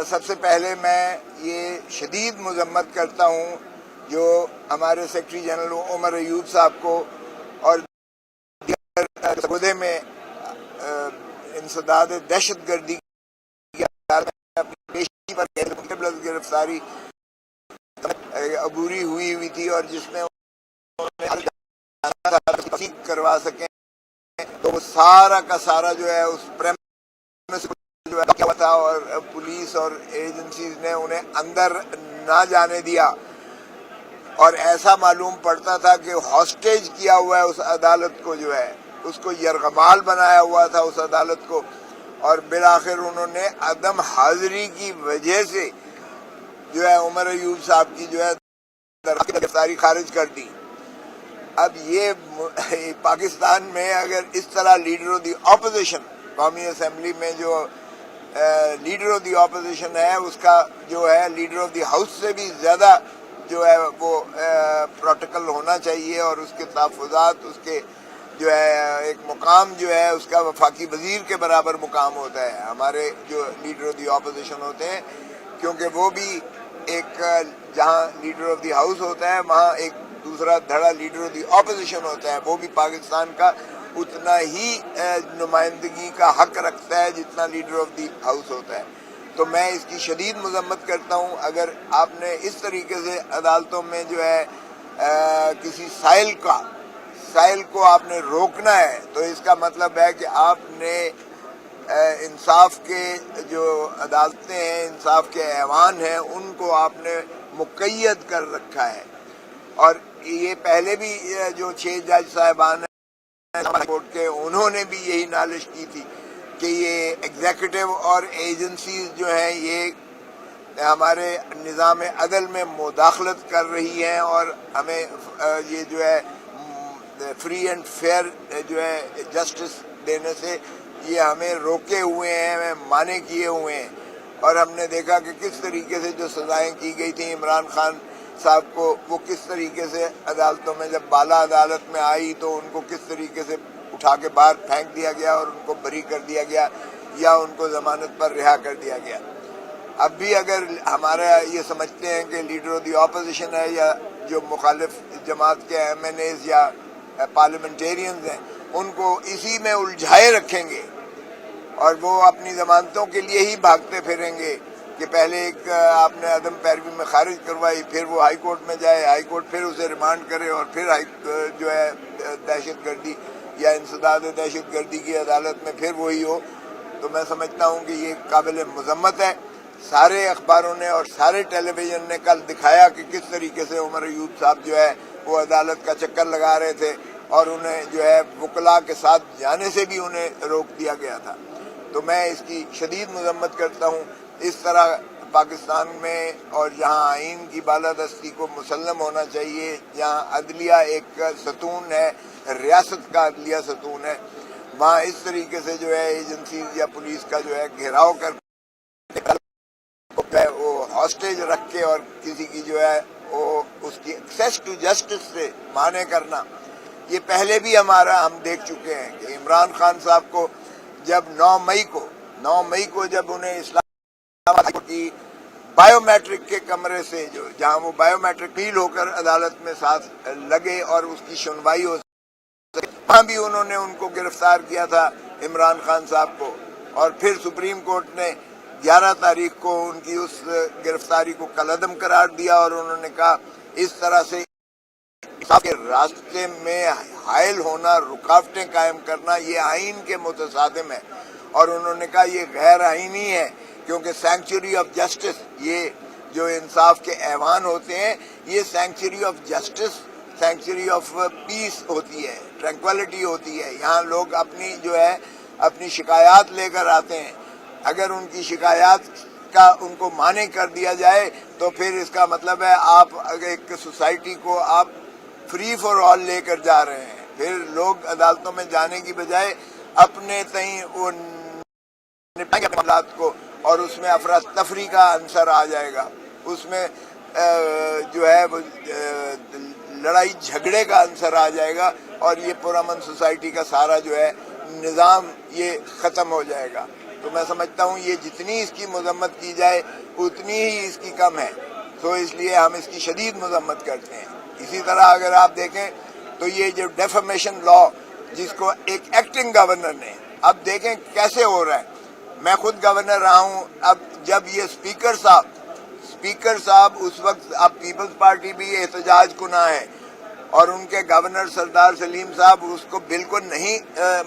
سب سے پہلے میں یہ شدید مذمت کرتا ہوں جو ہمارے سیکرٹری جنرل عمر ایوب صاحب کو اور عہدے میں انسداد دہشت گردی کی اپنی پیشی پر گرفتاری عبوری ہوئی تھی اور جس میں کروا سکیں تو وہ سارا کا سارا جو ہے اس جو تھا اور پولیس اور ایجنسیز نے انہیں اندر نہ جانے دیا اور ایسا معلوم پڑتا تھا کہ ہاسٹیج کیا ہوا ہے اس عدالت کو، جو ہے اس کو یرغمال بنایا ہوا تھا اس عدالت کو، اور بالآخر انہوں نے عدم حاضری کی وجہ سے جو ہے عمر ایوب صاحب کی جو ہے گرفتاری خارج کر دی۔ اب یہ پاکستان میں اگر اس طرح لیڈر آف دی اپوزیشن، قومی اسمبلی میں جو لیڈر آف دی اپوزیشن ہے اس کا جو ہے لیڈر آف دی ہاؤس سے بھی زیادہ جو ہے وہ پروٹوکول ہونا چاہیے اور اس کے تحفظات، اس کے جو ہے ایک مقام جو ہے اس کا وفاقی وزیر کے برابر مقام ہوتا ہے ہمارے جو لیڈر آف دی اپوزیشن ہوتے ہیں، کیونکہ وہ بھی ایک جہاں لیڈر آف دی ہاؤس ہوتا ہے وہاں ایک دوسرا دھڑا لیڈر آف دی اپوزیشن ہوتا ہے، وہ بھی پاکستان کا اتنا ہی نمائندگی کا حق رکھتا ہے جتنا لیڈر آف دی ہاؤس ہوتا ہے۔ تو میں اس کی شدید مذمت کرتا ہوں۔ اگر آپ نے اس طریقے سے عدالتوں میں جو ہے کسی سائل کو آپ نے روکنا ہے تو اس کا مطلب ہے کہ آپ نے انصاف کے جو عدالتیں ہیں، انصاف کے ایوان ہیں، ان کو آپ نے مقید کر رکھا ہے۔ اور یہ پہلے بھی جو 6 جج صاحبان ہیں کورٹ کے، انہوں نے بھی یہی نالش کی تھی کہ یہ ایگزیکٹو اور ایجنسیز جو ہیں یہ ہمارے نظام عدل میں مداخلت کر رہی ہیں اور ہمیں یہ جو ہے فری اینڈ فیئر جو ہے جسٹس دینے سے یہ ہمیں روکے ہوئے ہیں، ہمیں مانے کیے ہوئے ہیں۔ اور ہم نے دیکھا کہ کس طریقے سے جو سزائیں کی گئی تھیں عمران خان صاحب کو، وہ کس طریقے سے عدالتوں میں جب بالا عدالت میں آئی تو ان کو کس طریقے سے اٹھا کے باہر پھینک دیا گیا اور ان کو بری کر دیا گیا یا ان کو ضمانت پر رہا کر دیا گیا۔ اب بھی اگر ہمارا یہ سمجھتے ہیں کہ لیڈر آف دی اپوزیشن ہے یا جو مخالف جماعت کے ایم این ایز یا پارلیمنٹیرینز ہیں ان کو اسی میں الجھائے رکھیں گے اور وہ اپنی ضمانتوں کے لیے ہی بھاگتے پھریں گے کہ پہلے ایک آپ نے عدم پیروی میں خارج کروائی، پھر وہ ہائی کورٹ میں جائے، ہائی کورٹ پھر اسے ریمانڈ کرے اور پھر جو ہے دہشت گردی یا انسداد دہشت گردی کی عدالت میں پھر وہی ہو، تو میں سمجھتا ہوں کہ یہ قابل مذمت ہے۔ سارے اخباروں نے اور سارے ٹیلی ویژن نے کل دکھایا کہ کس طریقے سے عمر ایوب صاحب جو ہے وہ عدالت کا چکر لگا رہے تھے اور انہیں جو ہے وکلاء کے ساتھ جانے سے بھی انہیں روک دیا گیا تھا۔ تو میں اس کی شدید مذمت کرتا ہوں۔ اس طرح پاکستان میں اور جہاں آئین کی بالادستی کو مسلم ہونا چاہیے، جہاں عدلیہ ایک ستون ہے، ریاست کا عدلیہ ستون ہے، وہاں اس طریقے سے جو ہے ایجنسیز یا پولیس کا جو ہے گھیراؤ کر وہ ہاسٹیج رکھ کے اور کسی کی جو ہے وہ اس کی ایکسیس ٹو جسٹس سے مانے کرنا، یہ پہلے بھی ہم دیکھ چکے ہیں کہ عمران خان صاحب کو جب 9 مئی کو جب انہیں اسلام کی بایو میٹرک کے کمرے سے جہاں وہ بایو میٹرک فیل ہو کر عدالت میں ساتھ لگے اور اس کی سنوائی ہو سکے، وہاں بھی انہوں نے ان کو گرفتار کیا تھا عمران خان صاحب کو، اور پھر سپریم کورٹ نے 11 تاریخ کو ان کی اس گرفتاری کو کالعدم قرار دیا اور انہوں نے کہا اس طرح سے کے راستے میں حائل ہونا، رکاوٹیں قائم کرنا یہ آئین کے متصادم ہے، اور انہوں نے کہا یہ غیر آئینی ہے کیونکہ سینکچوری آف جسٹس، یہ جو انصاف کے ایوان ہوتے ہیں یہ sanctuary of justice, sanctuary of peace ہوتی ہے، ٹرینکویلٹی ہوتی ہے، یہاں لوگ اپنی جو ہے اپنی شکایات لے کر آتے ہیں۔ اگر ان کی شکایات کا ان کو مانے کر دیا جائے تو پھر اس کا مطلب ہے آپ ایک سوسائٹی کو آپ فری فار آل لے کر جا رہے ہیں، پھر لوگ عدالتوں میں جانے کی بجائے اپنے تئیں وہ معاملات کو، اور اس میں افراتفری کا عنصر آ جائے گا، اس میں جو ہے وہ لڑائی جھگڑے کا عنصر آ جائے گا اور یہ پرامن سوسائٹی کا سارا جو ہے نظام یہ ختم ہو جائے گا۔ تو میں سمجھتا ہوں یہ جتنی اس کی مذمت کی جائے اتنی ہی اس کی کم ہے، تو اس لیے ہم اس کی شدید مذمت کرتے ہیں۔ اسی طرح اگر آپ دیکھیں تو یہ جو ڈیفیمیشن لا جس کو ایک ایکٹنگ گورنر نے، اب دیکھیں کیسے ہو رہا ہے۔ میں خود گورنر رہا ہوں، اب جب یہ اسپیکر صاحب اس وقت، اب پیپلز پارٹی بھی احتجاج کناں ہے اور ان کے گورنر سردار سلیم صاحب اس کو بالکل نہیں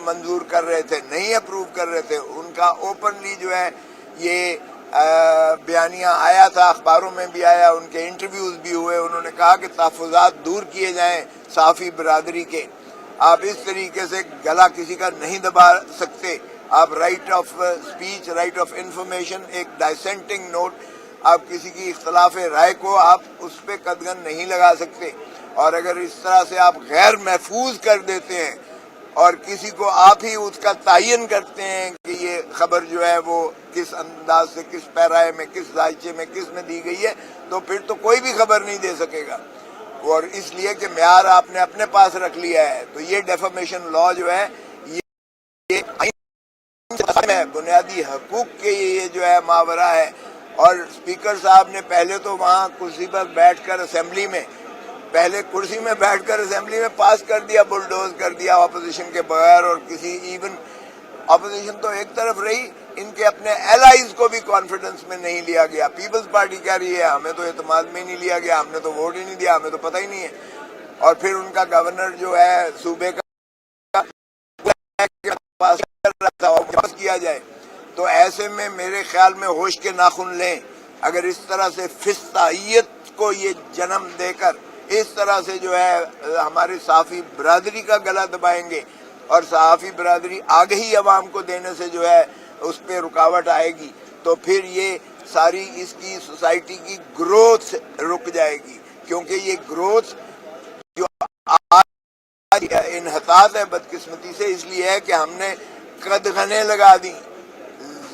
منظور کر رہے تھے، نہیں اپروو کر رہے تھے۔ ان کا اوپنلی جو ہے یہ بیانیہ آیا تھا، اخباروں میں بھی آیا، ان کے انٹرویوز بھی ہوئے، انہوں نے کہا کہ تحفظات دور کیے جائیں صحافی برادری کے، آپ اس طریقے سے گلا کسی کا نہیں دبا سکتے، آپ right of speech, right of information, ایک ڈائسینٹنگ نوٹ، آپ کسی کی اختلاف رائے کو آپ اس پہ قدغن نہیں لگا سکتے، اور اگر اس طرح سے آپ غیر محفوظ کر دیتے ہیں اور کسی کو آپ ہی اس کا تعین کرتے ہیں کہ یہ خبر جو ہے وہ کس انداز سے، کس پیرائے میں، کس دائچے میں، کس میں دی گئی ہے، تو پھر تو کوئی بھی خبر نہیں دے سکے گا، اور اس لیے کہ معیار آپ نے اپنے پاس رکھ لیا ہے۔ تو یہ ڈیفیمیشن لا جو ہے یہ بنیادی حقوق کے یہ جو ہے ماورا ہے، اور اسپیکر صاحب نے پہلے تو وہاں کرسی پر بیٹھ کر اسمبلی میں پاس کر دیا، بلڈوز کر دیا اپوزیشن کے بغیر، اور کسی ایون اپوزیشن تو ایک طرف رہی، ان کے اپنے ایلائز کو بھی کانفیڈنس میں نہیں لیا گیا۔ پیپلز پارٹی کہہ رہی ہے ہمیں تو اعتماد میں نہیں لیا گیا، ہم نے تو ووٹ ہی نہیں دیا، ہمیں تو پتہ ہی نہیں ہے، اور پھر ان کا گورنر جو ہے صوبے کا پاس کیا جائے۔ تو ایسے میں میرے خیال میں ہوش کے ناخن لیں، اگر اس طرح سے فسطائیت کو یہ جنم دے کر اس طرح سے جو ہے ہماری صحافی برادری کا گلا دبائیں گے، اور صحافی برادری آگہی عوام کو دینے سے جو ہے اس پہ رکاوٹ آئے گی، تو پھر یہ ساری اس کی سوسائٹی کی گروتھ رک جائے گی، کیونکہ یہ گروتھ جو انحطاط ہے بدقسمتی سے اس لیے ہے کہ ہم نے قدغنیں لگا دی،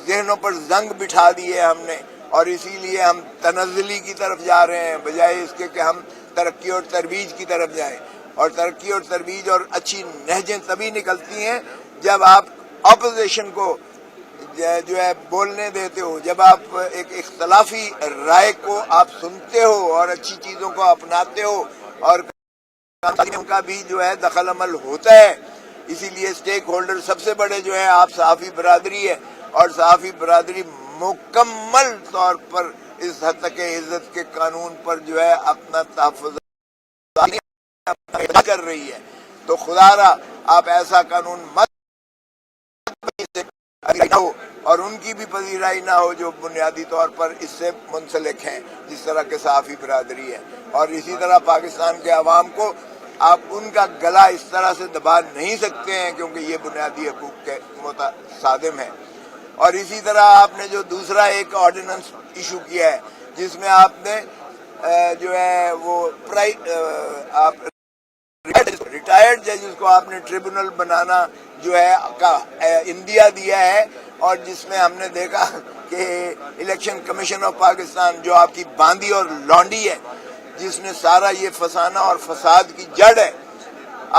ذہنوں پر زنگ بٹھا دیے ہم نے، اور اسی لیے ہم تنزلی کی طرف جا رہے ہیں بجائے اس کے کہ ہم ترقی اور ترویج کی طرف جائیں۔ اور ترقی اور ترویج اور اچھی نہجیں تبھی نکلتی ہیں جب آپ اپوزیشن کو جو ہے بولنے دیتے ہو، جب آپ ایک اختلافی رائے کو آپ سنتے ہو اور اچھی چیزوں کو اپناتے ہو، اور ان کا بھی جو ہے دخل عمل ہوتا ہے۔ اسی لیے اسٹیک ہولڈر سب سے بڑے جو ہے آپ صحافی برادری ہے، اور صحافی برادری مکمل طور پر اس حد تک عزت کے قانون پر جو ہے اپنا تحفظ کر رہی ہے۔ تو خدا را آپ ایسا قانون مت ہو، اور ان کی بھی پذیرائی نہ ہو جو بنیادی طور پر اس سے منسلک ہیں، جس طرح کے صحافی برادری ہے۔ اور اسی طرح پاکستان کے عوام کو آپ ان کا گلا اس طرح سے دبا نہیں سکتے ہیں، کیونکہ یہ بنیادی حقوق کے متصادم ہے۔ اور اسی طرح آپ نے جو دوسرا ایک آرڈیننس ایشو کیا ہے جس میں آپ نے جو ہے وہ ریٹائرڈ ججز کو آپ نے ٹریبونل بنانا جو ہے انڈیا دیا ہے، اور جس میں ہم نے دیکھا کہ الیکشن کمیشن آف پاکستان جو آپ کی باندی اور لانڈی ہے، جس نے سارا یہ فسانہ اور فساد کی جڑ ہے،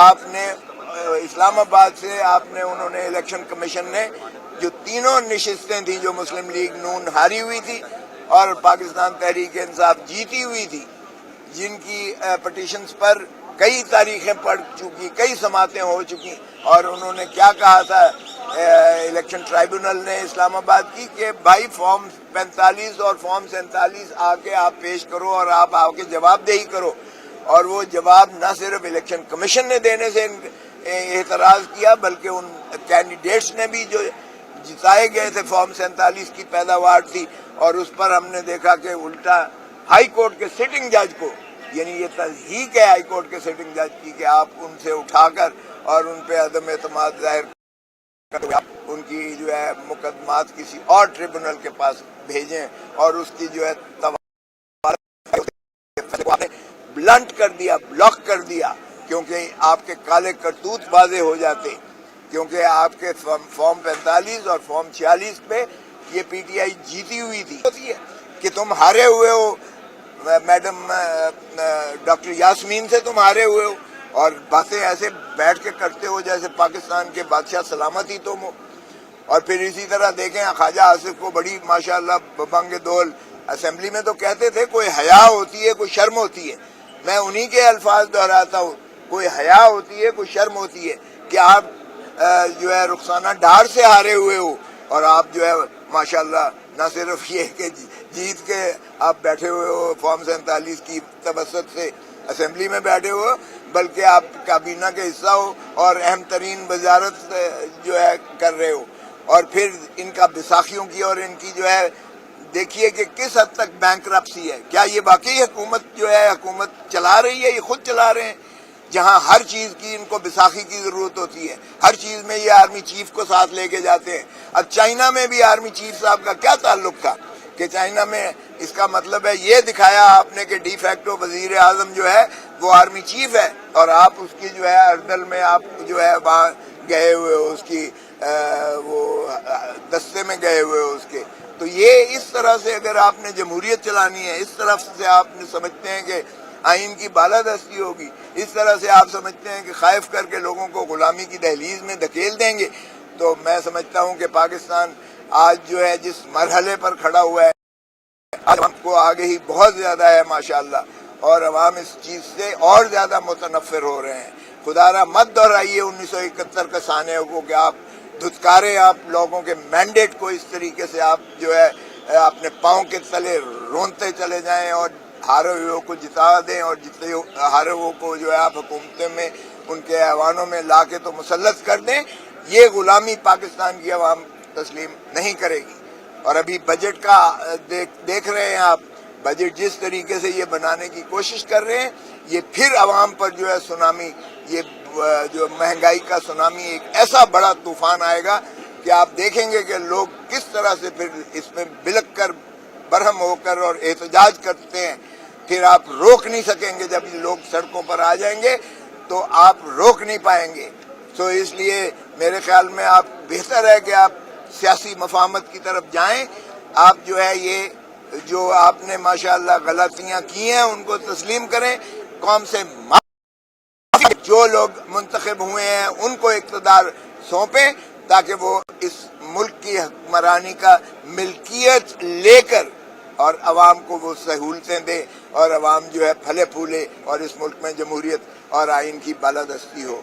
آپ نے اسلام آباد سے انہوں نے الیکشن کمیشن نے جو تینوں نشستیں تھیں جو مسلم لیگ نون ہاری ہوئی تھی اور پاکستان تحریک انصاف جیتی ہوئی تھی، جن کی پٹیشنز پر کئی تاریخیں پڑ چکی، کئی سماعتیں ہو چکی، اور انہوں نے کیا کہا تھا الیکشن ٹرائیبونل نے اسلام آباد کی کہ بھائی فارم 45 اور فارم 47 آ کے آپ پیش کرو اور آپ آ کے جواب دہی کرو، اور وہ جواب نہ صرف الیکشن کمیشن نے دینے سے اعتراض کیا بلکہ ان کینڈیڈیٹس نے بھی جو جتائے گئے تھے فارم 47 کی پیداوار تھی، اور اس پر ہم نے دیکھا کہ الٹا ہائی کورٹ کے سٹنگ جج کو، یعنی یہ تضحیق ہے ہائی کورٹ کے سٹنگ جج کی کہ آپ ان سے اٹھا کر اور ان پہ عدم اعتماد ظاہر کر ان کی جو ہے مقدمات کسی اور ٹریبونل کے پاس بھیجیں، اور اس کی جو ہے بلنٹ کر دیا، بلاک کر دیا، کیونکہ آپ کے کالے کرتوت واضح ہو جاتے، کیونکہ آپ کے فارم 45 اور فارم 46 پہ یہ پی ٹی آئی جیتی ہوئی تھی کہ تم ہارے ہوئے ہو، میڈم ڈاکٹر یاسمین سے تم ہارے ہوئے ہو، اور باتیں ایسے بیٹھ کے کرتے ہو جیسے پاکستان کے بادشاہ سلامت ہی تم ہو، اور پھر اسی طرح دیکھیں خواجہ آصف کو بڑی ماشاءاللہ ببنگ دول اسمبلی میں تو کہتے تھے کوئی حیا ہوتی ہے کوئی شرم ہوتی ہے. میں انہی کے الفاظ دہراتا ہوں, کوئی حیا ہوتی ہے کوئی شرم ہوتی ہے کہ آپ جو ہے رخسانہ ڈار سے ہارے ہوئے ہو اور آپ جو ہے ماشاءاللہ نہ صرف یہ کہ جیت کے آپ بیٹھے ہوئے ہو فارم 47 کی تبسط سے اسمبلی میں بیٹھے ہو, بلکہ آپ کابینہ کے حصہ ہو اور اہم ترین وزارت جو ہے کر رہے ہو. اور پھر ان کا بیساکھیوں کی اور ان کی جو ہے دیکھیے کہ کس حد تک بینکرپسی ہے. کیا یہ واقعی حکومت جو ہے حکومت چلا رہی ہے؟ یہ خود چلا رہے ہیں, جہاں ہر چیز کی ان کو بیساکھی کی ضرورت ہوتی ہے, ہر چیز میں یہ آرمی چیف کو ساتھ لے کے جاتے ہیں. اب چائنا میں بھی آرمی چیف صاحب کا کیا تعلق تھا کہ چائنا میں اس کا مطلب ہے یہ دکھایا آپ نے کہ ڈی فیکٹو وزیر اعظم جو ہے وہ آرمی چیف ہے اور آپ اس کی جو ہے اردل میں آپ جو ہے وہاں گئے ہوئے ہو, اس کی وہ دستے میں گئے ہوئے ہو اس کے. تو یہ اس طرح سے اگر آپ نے جمہوریت چلانی ہے, اس طرف سے آپ نے سمجھتے ہیں کہ آئین کی بالادستی ہوگی, اس طرح سے آپ سمجھتے ہیں کہ خائف کر کے لوگوں کو غلامی کی دہلیز میں دھکیل دیں گے, تو میں سمجھتا ہوں کہ پاکستان آج جو ہے جس مرحلے پر کھڑا ہوا ہے آج ہم کو آگے ہی بہت زیادہ ہے ماشاءاللہ, اور عوام اس چیز سے اور زیادہ متنفر ہو رہے ہیں. خدا را مت دہرائیے 1971 کے سانحے کو کہ آپ دھتکارے آپ لوگوں کے مینڈیٹ کو اس طریقے سے آپ جو ہے اپنے پاؤں کے تلے رونتے چلے جائیں اور ہارے ہوئے کو جتا دیں, اور جتنے ہارے ہوئے کو جو ہے آپ حکومتیں میں ان کے ایوانوں میں لا کے تو مسلط کر دیں. یہ غلامی پاکستان کی عوام تسلیم نہیں کرے گی. اور ابھی بجٹ کا دیکھ رہے ہیں آپ, بجٹ جس طریقے سے یہ بنانے کی کوشش کر رہے ہیں, یہ پھر عوام پر جو ہے سونامی, یہ جو مہنگائی کا سونامی ایک ایسا بڑا طوفان آئے گا کہ آپ دیکھیں گے کہ لوگ کس طرح سے پھر اس میں بلک کر برہم ہو کر اور احتجاج کرتے ہیں. پھر آپ روک نہیں سکیں گے, جب یہ لوگ سڑکوں پر آ جائیں گے تو آپ روک نہیں پائیں گے. تو اس لیے میرے خیال میں آپ بہتر ہے کہ آپ سیاسی مفاہمت کی طرف جائیں. آپ جو ہے یہ جو آپ نے ماشاءاللہ غلطیاں کی ہیں ان کو تسلیم کریں, قوم سے جو لوگ منتخب ہوئے ہیں ان کو اقتدار سونپیں تاکہ وہ اس ملک کی حکمرانی کا ملکیت لے کر اور عوام کو وہ سہولتیں دے اور عوام جو ہے پھلے پھولے اور اس ملک میں جمہوریت اور آئین کی بالادستی ہو.